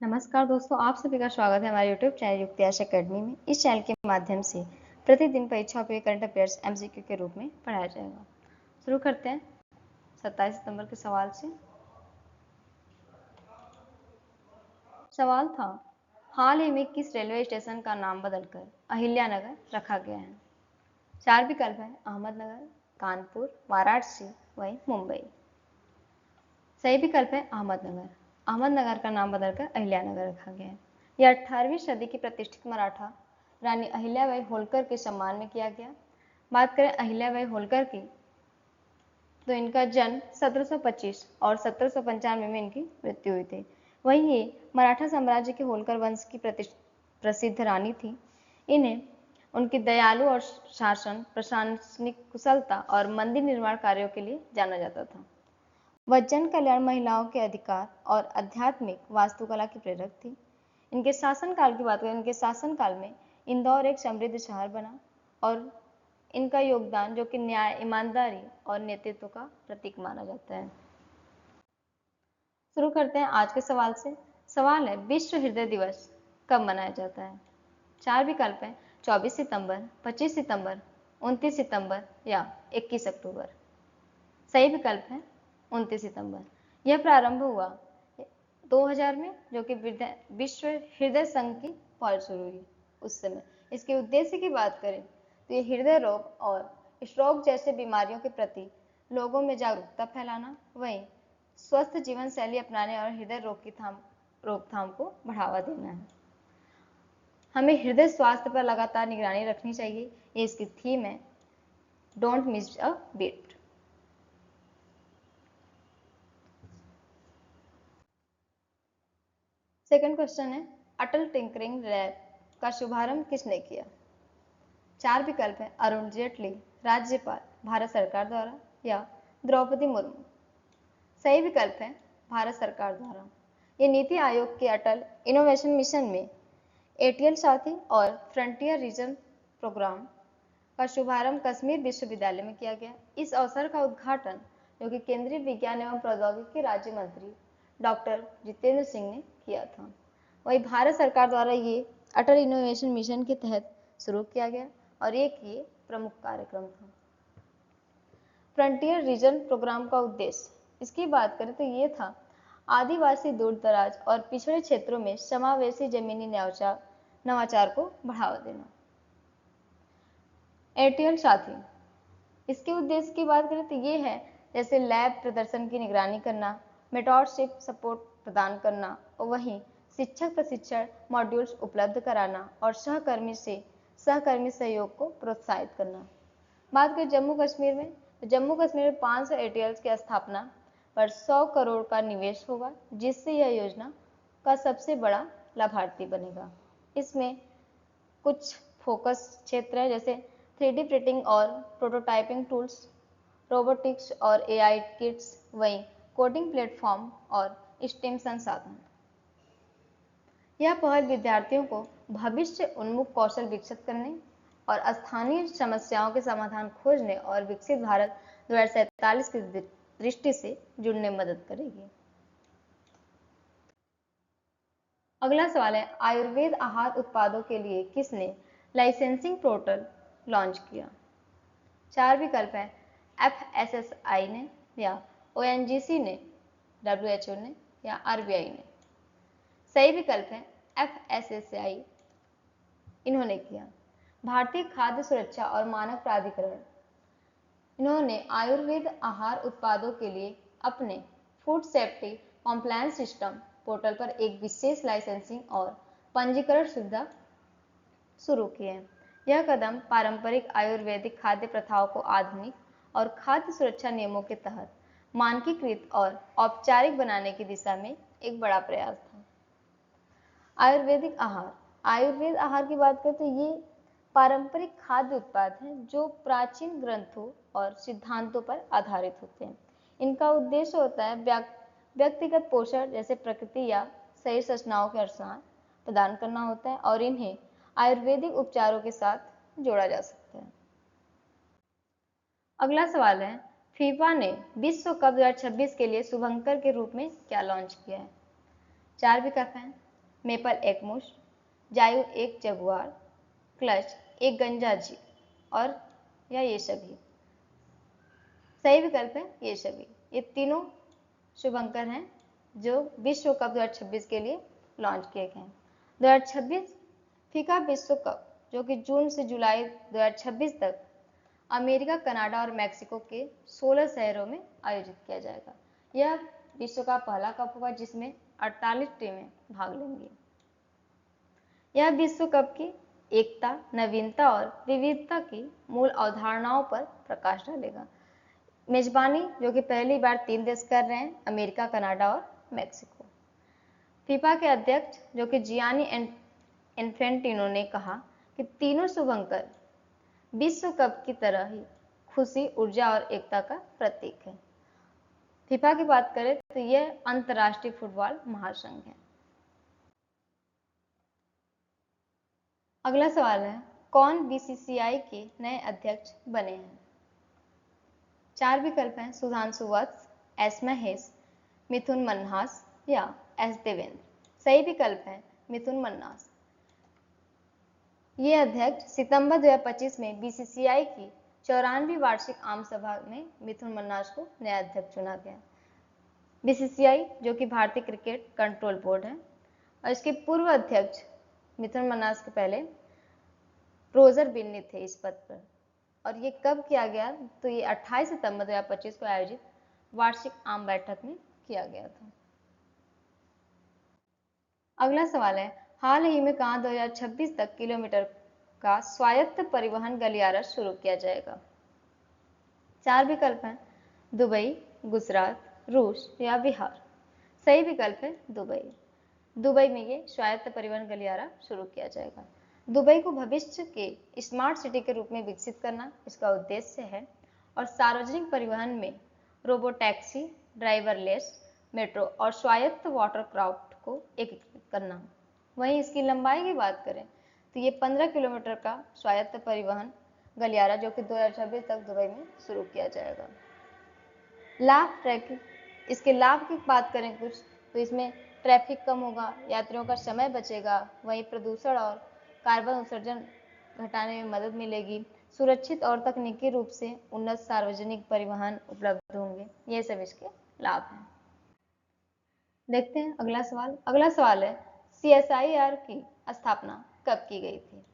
नमस्कार दोस्तों, आप सभी का स्वागत है हमारे YouTube चैनल युक्ति आश अकेडमी में। इस चैनल के माध्यम से प्रतिदिन परीक्षा पे करंट अफेयर्स MCQ के रूप में पढ़ाया जाएगा। शुरू करते हैं 27 सितंबर के सवाल से। सवाल था, हाल ही में किस रेलवे स्टेशन का नाम बदलकर अहिल्यानगर रखा गया है? 4 विकल्प हैं, अहमदनगर, कानपुर, वाराणसी, वहीं मुंबई। सही विकल्प है अहमदनगर। अहमदनगर का नाम बदलकर अहिल्यानगर रखा गया है। यह 18वीं सदी की प्रतिष्ठित मराठा रानी अहिल्याबाई होलकर के सम्मान में किया गया। बात करें अहिल्याबाई होलकर की, तो इनका जन्म 1725 और 1795 में इनकी मृत्यु हुई थी। वहीं ये मराठा साम्राज्य के होलकर वंश की प्रसिद्ध रानी थी। इन्हें उनकी दयालु और शासन, प्रशासनिक कुशलता और मंदिर निर्माण कार्यों के लिए जाना जाता था। वह जन कल्याण, महिलाओं के अधिकार और आध्यात्मिक वास्तुकला की प्रेरक थी। इनके शासनकाल की बात करें, इनके शासनकाल में इंदौर एक समृद्ध शहर बना और इनका योगदान जो कि न्याय, ईमानदारी और नेतृत्व का प्रतीक माना जाता है। शुरू करते हैं आज के सवाल से। सवाल है, विश्व हृदय दिवस कब मनाया जाता है? 4 विकल्प हैं, 24 सितंबर, 25 सितंबर, 29 सितंबर या 21 अक्टूबर। सही विकल्प है 29 सितंबर। यह प्रारंभ हुआ 2000 में, जो कि विश्व हृदय संघ की पहल शुरू हुई उस समय। इसके उद्देश्य की बात करें तो ये हृदय रोग और स्ट्रोक जैसे बीमारियों के प्रति लोगों में जागरूकता फैलाना, वहीं स्वस्थ जीवन शैली अपनाने और हृदय रोग की रोकथाम को बढ़ावा देना है। हमें हृदय स्वास्थ्य पर लगातार निगरानी रखनी चाहिए, ये इसकी थीम है, don't miss a beat. Second question है, अटल टिंकरिंग लैब का शुभारंभ किसने किया? 4 विकल्प है, अरुण जेटली, राज्यपाल, भारत सरकार द्वारा या द्रौपदी मुर्मू। सही विकल्प है भारत सरकार द्वारा। ये नीति आयोग के अटल इनोवेशन मिशन में ATL साथी और फ्रंटियर रीजन प्रोग्राम का शुभारंभ कश्मीर विश्वविद्यालय में किया गया। इस अवसर का उद्घाटन जो कि केंद्रीय विज्ञान एवं प्रौद्योगिकी राज्य मंत्री डॉक्टर जितेंद्र सिंह ने किया था। वही भारत सरकार द्वारा ये अटल इनोवेशन मिशन के तहत शुरू किया गया और एक ये प्रमुख कार्यक्रम था। फ्रंटियर रीजन प्रोग्राम का उद्देश्य, इसकी बात करें तो ये था, आदिवासी, दूर दराज और पिछड़े क्षेत्रों में समावेशी जमीनी नवाचार को बढ़ावा देना। ATL साथी, इसके उद्देश्य की बात करें तो ये है, जैसे लैब प्रदर्शन की निगरानी करना, मेंटरशिप सपोर्ट प्रदान करना और वहीं शिक्षक प्रशिक्षण मॉड्यूल्स उपलब्ध कराना और सहकर्मी सहयोग को प्रोत्साहित करना। बात करें जम्मू कश्मीर में, तो जम्मू कश्मीर में 500 ATLs की स्थापना पर 100 करोड़ का निवेश होगा, जिससे यह योजना का सबसे बड़ा लाभार्थी बनेगा। इसमें कुछ फोकस क्षेत्र है, जैसे 3D प्रिंटिंग और प्रोटोटाइपिंग टूल्स, रोबोटिक्स और AI किट्स, वहीं कोडिंग प्लेटफॉर्म और स्टेम संसाधन। यह पहल विद्यार्थियों को भविष्य उन्मुख कौशल विकसित करने और स्थानीय समस्याओं के समाधान खोजने और विकसित भारत 2047 की दृष्टि से जुड़ने में मदद करेगी। अगला सवाल है, आयुर्वेद आहार उत्पादों के लिए किसने लाइसेंसिंग पोर्टल लॉन्च किया? 4 विकल्प हैं, FSSAI ने या ONGC ने, WHO ने या RBI ने। सही विकल्प है FSSAI, इन्होंने किया। भारतीय खाद्य सुरक्षा और मानक प्राधिकरण, इन्होंने आयुर्वेद आहार उत्पादों के लिए अपने food safety compliance system portal पर एक विशेष लाइसेंसिंग और पंजीकरण सुविधा शुरू की है। यह कदम पारंपरिक आयुर्वेदिक खाद्य प्रथाओं को आधुनिक और खाद्य सुरक्षा नियमों के तहत मानकीकृत और औपचारिक बनाने की दिशा में एक बड़ा प्रयास था। आयुर्वेदिक आहार, आयुर्वेद आहार की बात करें तो ये पारंपरिक खाद्य उत्पाद हैं जो प्राचीन ग्रंथों और सिद्धांतों पर आधारित होते हैं। इनका उद्देश्य होता है व्यक्तिगत पोषण, जैसे प्रकृति या सही सूचनाओं के अनुसार प्रदान करना होता है और इन्हें आयुर्वेदिक उपचारों के साथ जोड़ा जा सकता है। अगला सवाल है, फीफा ने विश्व कप 2026 के लिए शुभंकर के रूप में क्या लॉन्च किया है? 4 विकल्प हैं, मेपल एक मुश्त, जायू एक जगुआर, क्लच एक गंजाजी और या ये सभी। सही विकल्प है ये सभी। ये तीनों शुभंकर हैं जो विश्व कप 2026 के लिए लॉन्च किए गए हैं। 2026 फीफा विश्व कप जो कि जून से जुलाई 2026 तक अमेरिका, कनाडा और मैक्सिको के 16 शहरों में आयोजित किया जाएगा। यह विश्व का पहला कप होगा जिसमें 48 टीमें भाग लेंगी। यह विश्व कप की एकता, नवीनता और विविधता की मूल अवधारणाओं पर प्रकाश डालेगा। मेजबानी जो कि पहली बार 3 देश कर रहे हैं, अमेरिका, कनाडा और मैक्सिको। फीफा के अध्यक्ष जो कि जियानी इन्फेंटिनो ने कहा कि तीनों शुभंकर विश्व कप की तरह ही खुशी, ऊर्जा और एकता का प्रतीक है। फीफा की बात करें तो यह अंतर्राष्ट्रीय फुटबॉल महासंघ है। अगला सवाल है, कौन बीसीसीआई के नए अध्यक्ष बने हैं? 4 विकल्प हैं, सुधांशु वत्स, एस महेश, मिथुन मन्हास या एस देवेंद्र। सही विकल्प है मिथुन मन्हास। ये अध्यक्ष सितंबर 2025 में बीसीसीआई की 94वीं वार्षिक आम सभा में मिथुन मन्हास को नया अध्यक्ष चुना गया। बीसीसीआई जो कि भारतीय क्रिकेट कंट्रोल बोर्ड है और इसके पूर्व अध्यक्ष मिथुन मन्हास के पहले रोजर बिन्नी थे इस पद पर। और ये कब किया गया? तो ये 28 सितंबर 2025 को आयोजित वार्षिक आम बैठक में किया गया था। अगला सवाल है, हाल ही में कहां 2026 तक किलोमीटर का स्वायत्त परिवहन गलियारा शुरू किया जाएगा? 4 विकल्प हैं, दुबई, गुजरात, रूस या बिहार। सही विकल्प है दुबई। दुबई में ये स्वायत्त परिवहन गलियारा शुरू किया जाएगा। दुबई को भविष्य के स्मार्ट सिटी के रूप में विकसित करना इसका उद्देश्य है और सार्वजनिक परिवहन में रोबोटैक्सी, ड्राइवरलेस मेट्रो और स्वायत्त वाटरक्राफ्ट को एकीकृत करना। वहीं इसकी लंबाई की बात करें तो ये 15 किलोमीटर का स्वायत्त परिवहन गलियारा जो कि 2026 तक दुबई में शुरू किया जाएगा। लाभ ट्रैफिक, इसके लाभ की बात करें कुछ तो इसमें ट्रैफिक कम होगा, यात्रियों का समय बचेगा, वहीं प्रदूषण और कार्बन उत्सर्जन घटाने में मदद मिलेगी, सुरक्षित और तकनीकी रूप से उन्नत सार्वजनिक परिवहन उपलब्ध होंगे। ये सब इसके लाभ हैं। देखते हैं अगला सवाल। अगला सवाल है, सीएसआईआर की स्थापना कब की गई थी?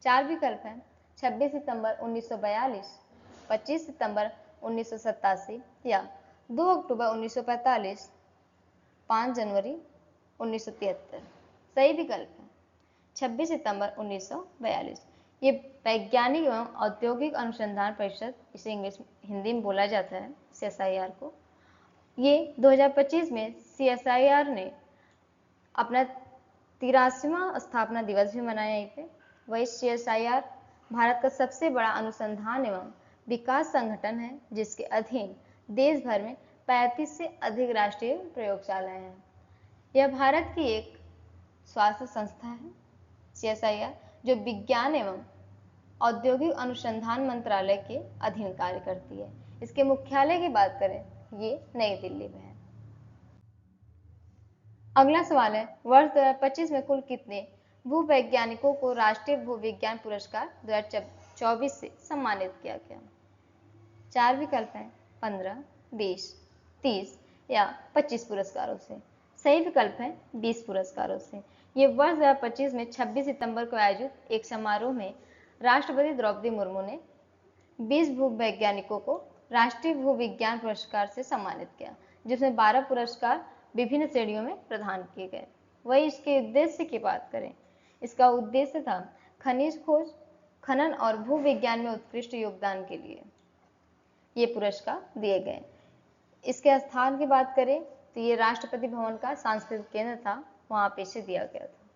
4 विकल्प हैं, 26 सितंबर 1942, 25 सितंबर 1987 या 2 अक्टूबर 1945, 5 जनवरी 1973। सही विकल्प है 26 सितंबर 1942। ये वैज्ञानिक एवं औद्योगिक अनुसंधान परिषद, इसे इंग्लिश हिंदी में बोला जाता है सीएसआईआर को। ये 2025 में सीएसआईआर ने अपना 83वां स्थापना दिवस भी मनाया यहीं पे। वही सीएसआईआर भारत का सबसे बड़ा अनुसंधान एवं विकास संगठन है जिसके अधीन देश भर में 35 से अधिक राष्ट्रीय प्रयोगशालाएं हैं। यह भारत की एक स्वास्थ्य संस्था है सीएसआईआर जो विज्ञान एवं औद्योगिक अनुसंधान मंत्रालय के अधीन कार्य करती है। इसके मुख्यालय की बात करें ये नई दिल्ली में है। अगला सवाल है, वर्ष 2025 में कुल कितने भूवैज्ञानिकों को राष्ट्रीय भूविज्ञान पुरस्कार 2024 से सम्मानित किया गया? 4 विकल्प हैं, 15, 20, 30 या 25 पुरस्कारों से। सही विकल्प है 20 पुरस्कारों से। ये वर्ष 2025 में 26 सितंबर को आयोजित एक समारोह में राष्ट्रपति द्रौपदी मुर्मू ने 20 भूवैज्ञानिकों को राष्ट्रीय भूविज्ञान पुरस्कार से सम्मानित किया, जिसमें 12 पुरस्कार विभिन्न श्रेणियों में प्रदान किए गए। वही इसके उद्देश्य की बात करें, इसका उद्देश्य था खनिज खोज, खनन और भूविज्ञान में उत्कृष्ट योगदान के लिए ये पुरस्कार दिए गए। इसके स्थान की बात करें तो ये राष्ट्रपति भवन का सांस्कृतिक केंद्र था, वहां पे इसे दिया गया था।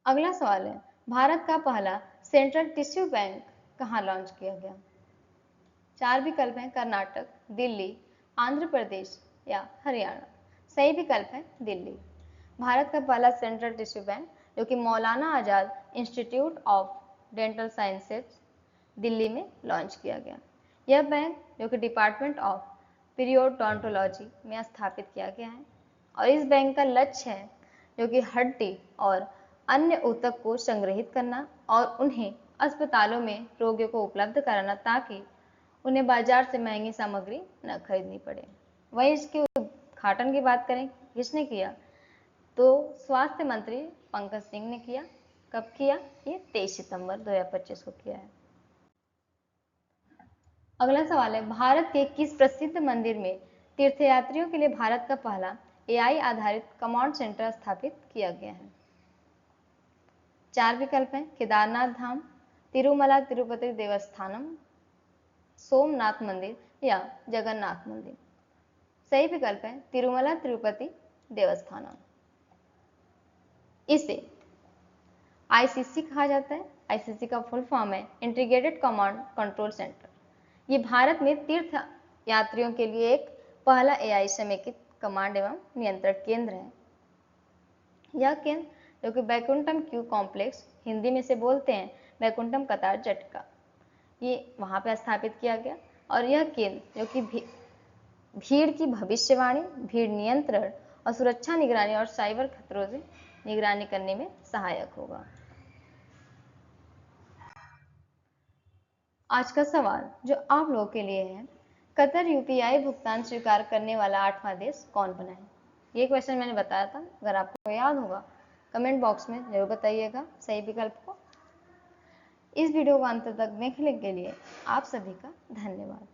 अगला सवाल है, भारत का पहला सेंट्रल टिश्यू बैंक कहाँ लॉन्च किया गया? 4 विकल्प हैं, कर्नाटक, दिल्ली, आंध्र प्रदेश या हरियाणा। सही विकल्प है दिल्ली। भारत का पहला सेंट्रल टिश्यू बैंक जो कि Maulana Azad institute of dental sciences Delhi में लॉन्च किया गया। यह बैंक जो कि डिपार्टमेंट ऑफ पीरियोडोंटोलॉजी में स्थापित किया गया है और इस बैंक का लक्ष्य है जो कि हड्डी और अन्य ऊतक को संग्रहित करना और उन्हें अस्पतालों में रोगियों को उपलब्ध कराना ताकि उन्हें बाजार से महंगी सामग्री न खरीदनी पड़े। वहीं इसके उद्घाटन की बात करें किसने किया, तो स्वास्थ्य मंत्री पंकज सिंह ने किया। कब किया? ये 23 सितंबर 2025 को किया है। अगला सवाल है, भारत के किस प्रसिद्ध मंदिर में तीर्थयात्रियों के लिए भारत का पहला एआई आधारित कमांड सेंटर स्थापित किया गया है? 4 विकल्प हैं, केदारनाथ धाम, तिरुमला तिरुपति देवस्थानम, सोमनाथ मंदिर या जगन्नाथ मंदिर। सही विकल्प है तिरुमला तिरुपति देवस्थानम। इसे आईसीसी कहा जाता है। आईसीसी का फुल फॉर्म है इंटीग्रेटेड कमांड कंट्रोल सेंटर। ये भारत में तीर्थ यात्रियों के लिए एक पहला एआई समेकित कमांड एवं नियंत्रण केंद्र है। यह केंद्र जो कि बैकुंठम क्यू कॉम्प्लेक्स, हिंदी में से बोलते हैं बैकुंठम कतार जटका, ये वहां पर स्थापित किया गया। और यह केंद्र जो कि भीड़ की भविष्यवाणी, भीड़ नियंत्रण और सुरक्षा निगरानी और साइबर खतरों से निगरानी करने में सहायक होगा। आज का सवाल जो आप लोगों के लिए है, कतर यूपीआई भुगतान स्वीकार करने वाला 8वां देश कौन बना है? ये क्वेश्चन मैंने बताया था, अगर आपको याद होगा कमेंट बॉक्स में जरूर बताइएगा सही विकल्प को। इस वीडियो को अंत तक देखने के लिए आप सभी का धन्यवाद।